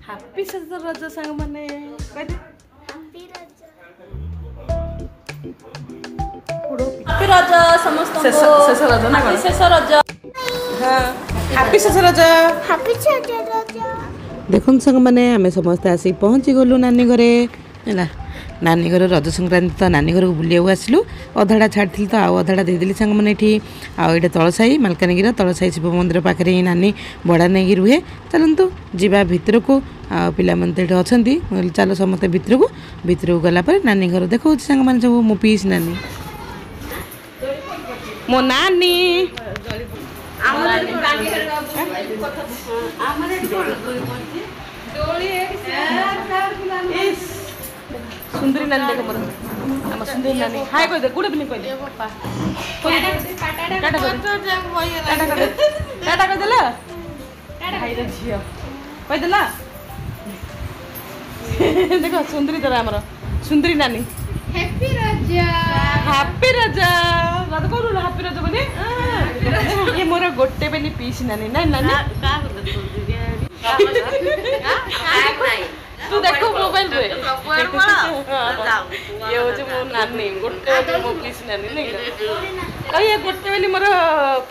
happy शेष रज सांग माने हैप्पी रज समस्त शेष रज ना शेष रज हां हैप्पी शेष रज देखुन संग माने आमे समस्त आसी पहुंची गलु नानी घरे हैला नानी घर रज संक्रांति तो नानी घर को बुलिया आसलु अधाड़ा छाड़ी तो आउ अधाड़ा देदेली सांग मैंने ये आईटे तलसाई मालकानगिरी तलसाई शिव मंदिर पाखे नानी भड़ा नहीं रुहे चलतु जीवा भितर को पिला मानते अच्छा चल समस्ते भितर को गला नानी घर देखा सांग मैंने सब मो पीस नानी मो नानी सुंदरी नानी देख मोर हम सुंदरी नानी हाय कह दे गुड इवनिंग कह दे टाटा कह देला हाय रे झियो कह देला देखो सुंदरी तरह हमर सुंदरी नानी हैप्पी रज रज करू हैप्पी रज बने ये मोर गोटे बेली पीस नानी ना नानी तू देखो मोबाइल रे ये होचे मो नानी गोटे मो पीस नानी नहीं ये गोटे बेली मोर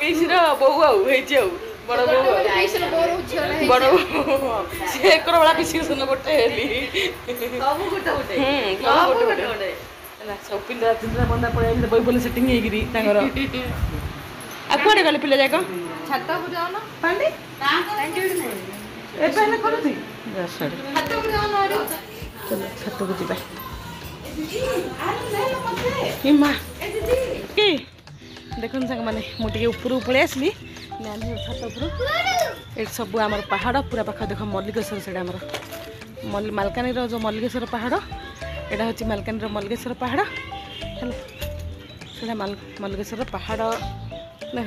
पीस रो बहु आउ हेची आउ बड़ बहु बड़ से एकर वाला पीस सुन गोटे हेली सब गोटे सब पिला तिनरा बंदा पड़े बई बोले सेटिंग हे गिरी तांगर आ कोडे गले पिला जाय को छाता को जाओ ना पांडी थैंक यू नहीं ए पहले करू थी छाता को जाओ ना चलो छाता को जीबा ए मां के देखन संग माने मोटी ऊपर पळे आसली नानी छाता ऊपर ए सब हमर पहाड़ पूरा पाखा देख मल्लिकेश्वर सेडा हमर मालकानगिरी जो मल्लिकेश्वर पहाड़ एटा होची मालकानगिरी मल्लिकेश्वर पहाड़ सेडा मल्लिकेश्वर पहाड़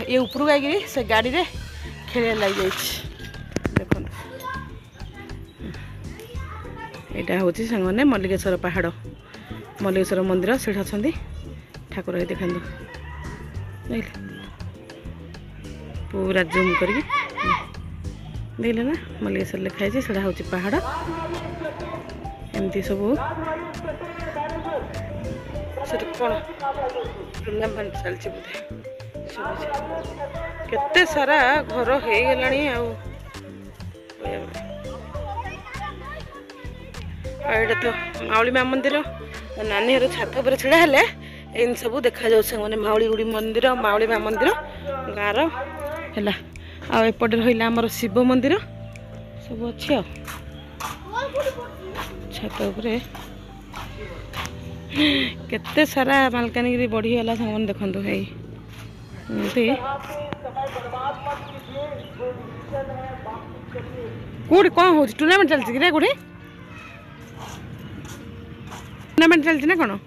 ये ऊपर गई से गाड़ी रे खेले लग जाए देखो यहाँ हूँ सांगने मल्लिकेश्वर पहाड़ मल्लिकेश्वर मंदिर से अच्छा ठाकुर देखा पूरा जूम करके देखले ना मल्लिकेश्वर लिखाई से हूँ पहाड़ एमती सब कौन टूर्नामेंट चलती बोधे केते सारा घर हो गलानी आईटा तो माउली माँ मंदिर नानी घर छात पर छिड़ा हेले इन सब देखा जाऊ मैंने माउली गुड़ी मंदिर माउली माँ मंदिर गाँव है आपटे रहा आमर शिव मंदिर सब अच्छी छात केते सारा मालकानगिरी बढ़ीगला सामान देखु है कौटी कौन हो टूर्नामेंट चलती कि कौटी टूर्नामेंट चलती ना कौन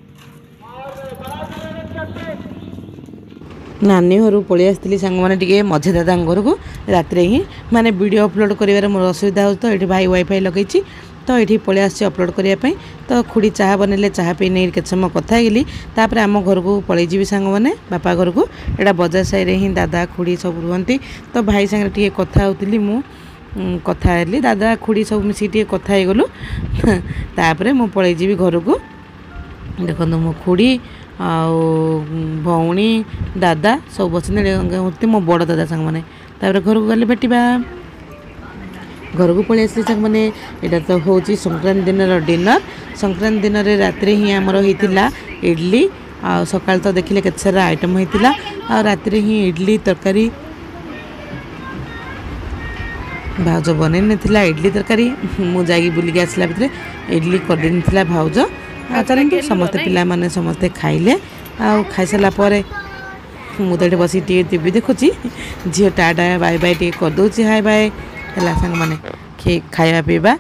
नानी घर पलि आसती सांग मैंने मझे दादा घर को रात ही माने वीडियो अपलोड कर मोर असुविधा हो तो ये भाई वाईफाई लगे तो ये पलि आस अपलोड करने तो खुड़ी चाह बनइले चाह पी नहीं के समय कथा गली तापर आम घर को पलैजी सांग मैंने बापा घर को एटा बजार साई रे ही दादा खुड़ी सब रुहती तो भाई सांगे टे कथा होती मु कथा हेली दादा खुड़ी सब मिसी टे कथा हो गलु तापर मु पलैजी घर को देखो मो खुड़ी भौणी दादा सब बसते मो बड़ दादा सांग मैंने तापर घर को गले भेटा घर को पलि आसली सांग मैंने यहाँ तो हूँ संक्रांति दिन डिनर संक्रांति दिन रात ही आमर होता इडली आ सकाल तो देखिले केते सारा आइटम होता आ रात ही इडली तरकारी भाउज बनई ना इडली तरकारी मुझे बुलिक आसला भितर इडली कर भाउज चलते समस्ते पिला माने समस्ते खाइले आ खाई सारा मुझे ये बस टीवी देखुची झील टाटा बाय बाय टे करदे हाय बाय है सांग मैंने खाଇବା पीवा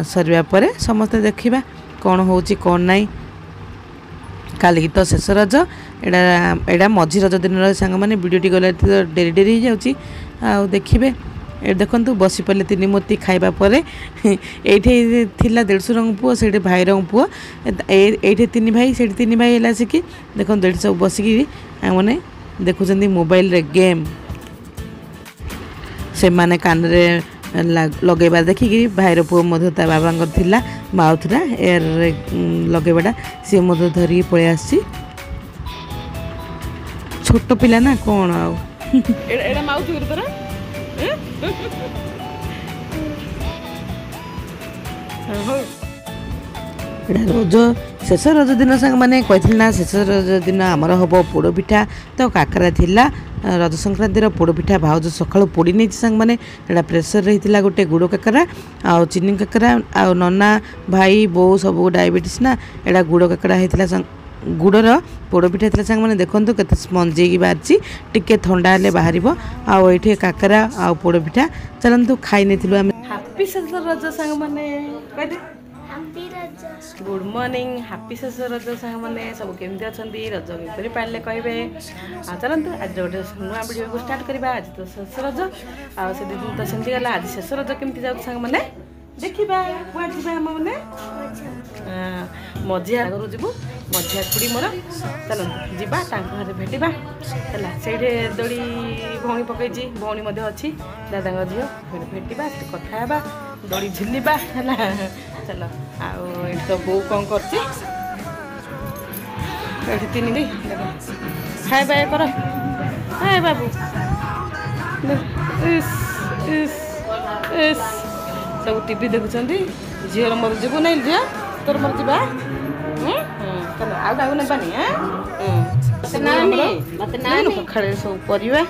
सरिया पर समस्ते देखा कौन हो कौन नाई काली तो शेष रज एटा मझी रज दिन सांग मैंने वीडियो गला डेरी डेरी हो जाऊँगी देखिए देखु बसी पड़े तीन मूर्ति खाइबा पर ये थिला देढ़शु पुओ से भाई पुओ ये तीन भाई से तीन भाई है आसिकी देख देढ़ सब बसिकी मैंने देखुं मोबाइल रे गेम से माने कान रे लगेबार देखिकी भाईर पुओ मध्य ता बाबांकर थिला माउथरा एयर लगेबाटा सी मध्य धरिकी पळै आसी छोट पिला ना कौन आउ एड़ा माउथ गुरु रज शेष रज दिन सांग मैंने कही ना शेष रज दिन आमर हम पोड़ पिठा तो काकरा थिला रज संक्रांतिर पोड़ पिठा भाउज सकाळु पोड़ी नहीं सांग मैंने प्रेसर रही गोटे गुड़ काकरा आ चीनी काकरा आ नना भाई बो सब डायबिटीज ना एड़ा गुड़ काकरा होता गुड़र पोड़ पिठा था सांग मैंने देखो के स्पंज बाहरी टिके थंडा हेल्ले बाहर आठे काकरा आ पोड़ पिठा चलतु खाई नहीं आम हैप्पी शेष रज सांग मैंने गुड मॉर्निंग हैप्पी शेष रज सांग मैंने सब केमती अच्छा रज किपरि पाले कहे चलतु आज गोटे नुआ वीडियो को स्टार्ट करवा आज तो शेष रज आ से दिन तो सेमती गला आज शेष रज केमती जाऊ सांग मैंने देखा कह मैंने मझिया घर जीवु मझिया खुड़ी मोर चलतु जीवा घर भेटा है से दड़ी भौणी पकई भौणी अच्छी दादा झील भेटा कथा दड़ी झुलवा है चल आउ तो बो कौन कर तीन दी खाए बाय कर हाय बाबू सब टीवी देखुं झील मोर जीवु नहीं झील तोर मोर जीवा चल आउ काहू नेबानी सकाଳେ सब परिवा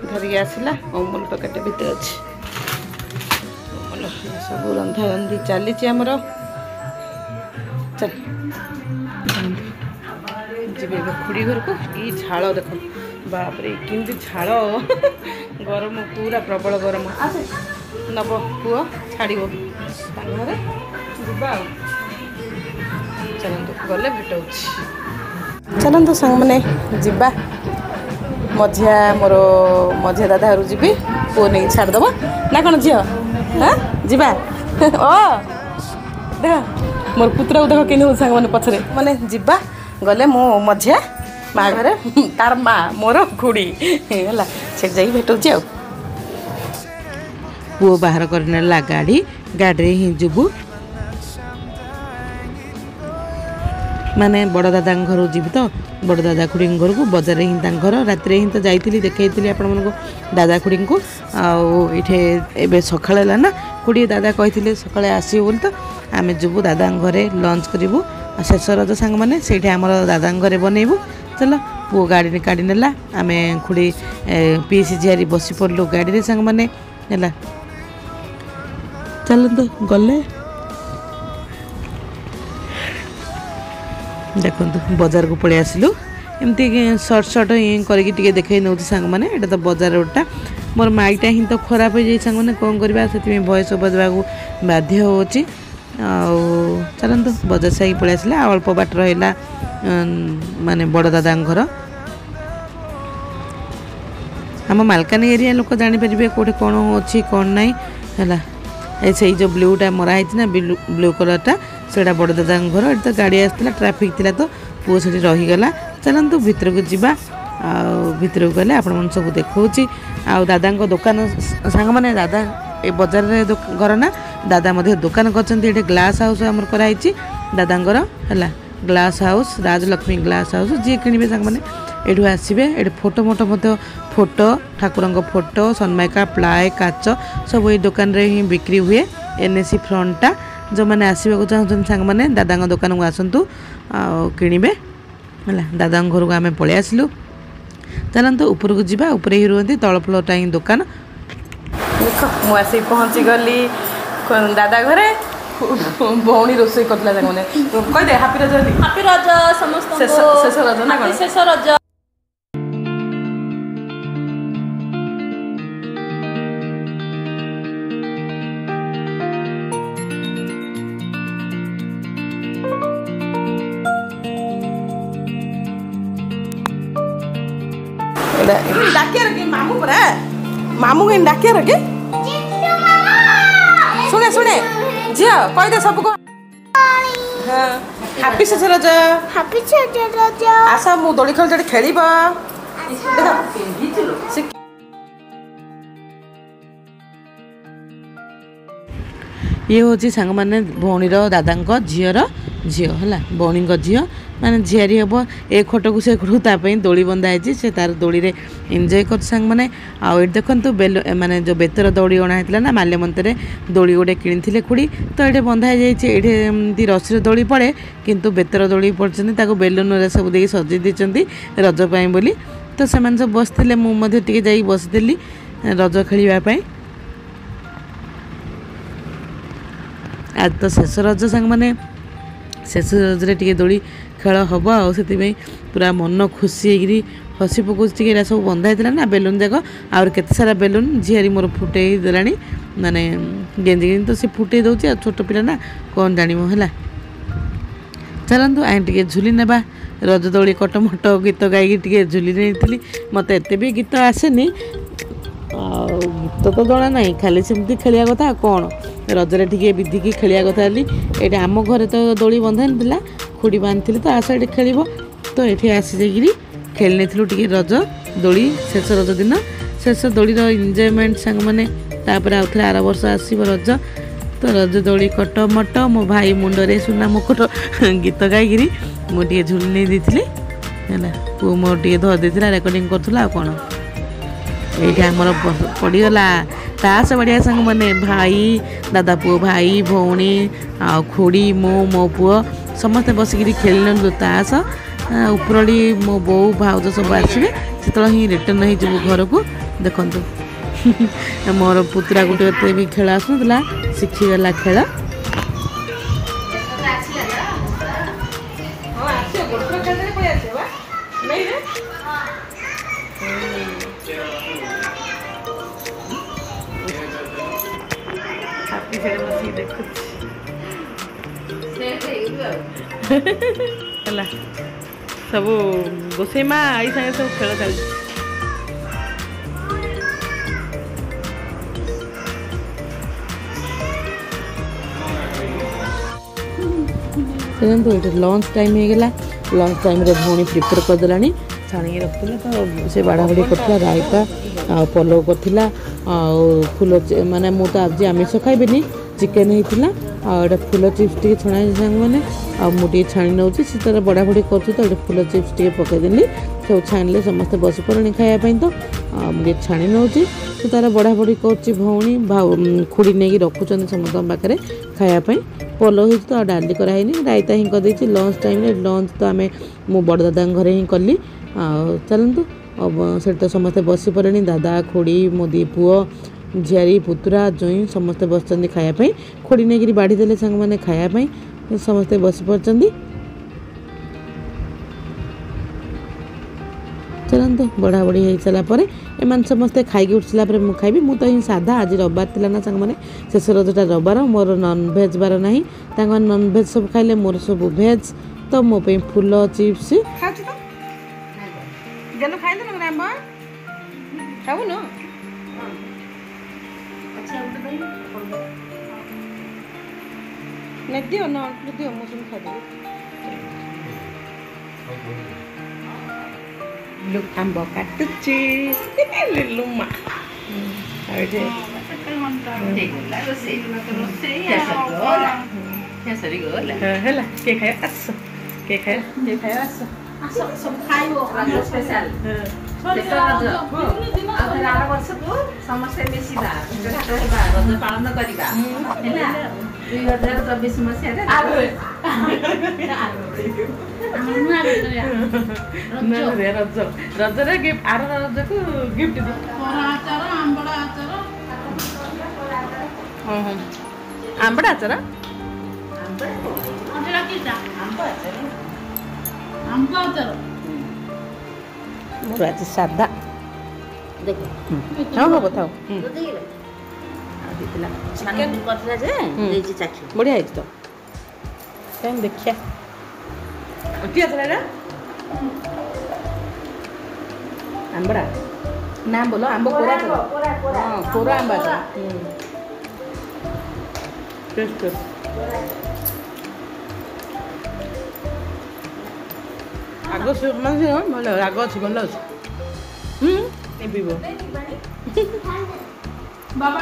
धरिक आसला अमूल पैकेट भितर अच्छी सब रंधा रंधी चली आमर चल जी खुड़ी घर को ये झाड़ देख बापरे कि झाड़ गरम पूरा प्रबल गरम नब पुओ छाड़ घरे जा चलतु गले भेट चलतु सांग मैंने जीवा मझिया मोर मझिया दादा घर जी पुओ नहीं छाड़देव ना कौन झील हाँ जीवा ओ देख मोर पुत्र देख कि सांग मैंने पछरे मैंने जीवा गले मो मझिया माँ घरे तार माँ मोर खुड़ी है से जा भेटुची आ पुओ बाहर करनेला गाड़ी गाड़ी ही जीवु माने बड़ दादा घर जीवी तो बड़ दादा खुड़ी घर को बजार ही घर रात ही तो जाइली देखी आपण मन दादा खुड़ी को आठे सकाल ना खुड़ी दादा कही सकाଳେ आसो बोली तो आम जीवु दादा घरे लंच करूँ शेष रज सांग मैंने से आम दादा घरे बनइबू चल पुओ गाड़ी काढ़ी नेला आम खुड़ी पीसी झियारी बसी पड़लु गाड़ी सांग मैंने है चलतु गले देखु बजार को पलि आसलु एमती सर्ट सर्ट करके देखे नौ सांग मैंने एटा तो बजार रोडटा मोर माइटा ही तो खराब हो जाए सांग मैंने कौन करवा से भयस बजवा बाध्य हो चलतु बजार से पलि आसला अल्प बाट रहा माने बड़ दादा घर आम मालकानी एरिया लोक जापर कौटे कौन अच्छी कौन नाई है से जो ब्लूटा मराई ना ब्लू कलरटा से बड़ दादा घर ये तो गाड़ी आसला ट्राफिक थिला तो पुओ से रहीगला चलतु भितर को जीवा भितर को गले आपण मन सब देखौची आ दादा दुकान सांग मैंने दादा ए बजार घर ना दादा मध्य दुकान कर ग्लास हाउस आमर कराई दादांगर है glass house Rajlakshmi glass house ji किणवे सांग मैंने एठू आसबे ये फोटो मोटो मत photo Thakur photo Sunmica ply काच सब ये दुकान रे ही बिक्री हुए एनएसी फ्रंटा जो मैंने आसवाक चाहते सांग मैंने दादा दुकान को आसतु किणवे है दादा घर को आम पलि आसलु चलतु ऊपर को जीवा ऊपर ही रुहती तल फ्लोरटा ही दुकान देख मुझे पहुँची गली दादा घरे भौणी रोषे करला मैंने कह दे हैप्पी रज समस्त शेष रज ना शेष रज डाकिया रखे मामू परा मामू कहीं डाकिया रखे सुने सुने झिया कह दे सबको हाँ हैप्पी शेष रज हैप्पी शेष रज आसा मु दोली खेल जड़े खेलिबा ये हूँ सांग मैंने भौणीर दादा झीर झील है भौणी झील माने झीआरी हम ए खट को से खटापी दोली बंधाई से तार दोली रे एंजॉय कर सांग मैंने आउ देखु बेलू माने जो बेतर दौड़ी अणाई ना माल्यमंतरे दोली गोटे किणी खुड़ी तो ये बंधाई ये रसी दोली पड़े किंतु बेतर दोली पड़ते बेलून सब दे सजई देती रजपाई बोली तो से सब बसते मुझे जा बसदेली रज खेलवाई आज तो शेष रज सांग मैंने शेष रजरे टे दोली खेल हम आउ पूरा मन खुशी हसी पकाउे सब बंधा ना बेलून जाक आउर केते सारा बेलून झीआरी मोर फुटे देला माने गेंजी गेंजी तो सी फुटे दौर छोट पिला ना कौन जानिबो है चलतु आए टे झुली नेबा रज दोली कटमट गीत गाई टे झुली नहीं मत एत भी गीत आसेनी गीत तो जना ना खाली सेमती खेलिया कथा कौन रजरे टे विधिकी खेलिया कथा ये आम घर तो दोली बंधा ना खुड़ी बांधि तो आस ये खेल तो ये आसी जाकि खेलने टे रज दोली शेष रज दिन शेष दोली एंजॉयमेंट सांग मैंने आउ थे आर वर्ष आसब रज तो रज दोली कटमट मो भाई मुंडरे सुना मुकुट गीत गाई मुझे झुली नहीं देती है पु मोर टे धरदे रेकर्डिंग करूला कौन ये आमर पड़गला तास बढ़िया सांग मैंने भाई दादा पुओ भाई भौणी आ खुड़ी मो पुओ समस्ते बसिक खेल तास उपरली मो बो भाउज सब आसवे से ही रिटर्न हो घर को देखु मोर पुतरा गोटे भी खेल आसुला शिखीगला खेल सब गोसे माँ आई सागे सब खेल चलते लंच टाइम होगा लंच टाइम रे भौणी प्रिपेयर करदेला छाणी रखुला तो से बाड़ा बाड़ी करता रायता आ पलव करथिला आ फूल माने मु तो आज आमिष खाइबेनी चिकेन होता आटे फूल चिप्स टे छणा सांग मैंने आटे छाणी नौ से तार बड़ा बड़ी कर फूल चिप्स टे पकईदेली सब छाणिले समस्ते बस पड़े खायापी तो मुझे छाणी नौ से तार बड़ा बड़ी कर भौणी खुड़ी नहीं रखुच्च समस्त पाखे खायापी पलो हो तो डाली कराइनी रायता ही करदे लंच टाइम लंच तो आम मो बड़ दादा घरे ही कली चलतु से तो समस्ते बस पड़े दादा खुड़ी मो दी पुओ झीआरी पुतुरा जोई समस्ते बस खायापी खोड़ी नहीं बाढ़ीदे सांग मैंने खायापी समस्ते बस पड़े चलतु बढ़ा बढ़ी हो सारापर एम समस्ते खाई उठ सारापर मुझे खाइबी मु तो ही साधा आज रविवार थी ना सांग मैंने शेष रजटा रविवार मोर नॉनभेज बार ना नॉनभेज सब खाइले मोर सब भेज तो मो पे फूल चिप्स दियो ना दियो मुझे खाई लोग आंब काटुची लुमा के खाए आस के खाए आस सब खाइबो रज स्पेशल समस्ते मिसिदा रज पालन करिबा हैला 2024 मसिया रजरे गिफ्ट आर रज को गिफ्ट आचार आंबड़ा आचार आंबड़ा आचार मोर आज सादा देख हाँ हाँ बताओ बढ़िया है तो कहीं देखिया आंबड़ा ना बोलो आंब कोरा कोरा आंबा टेस्ट आग से भल राग अच्छी भल अच्छे बाबा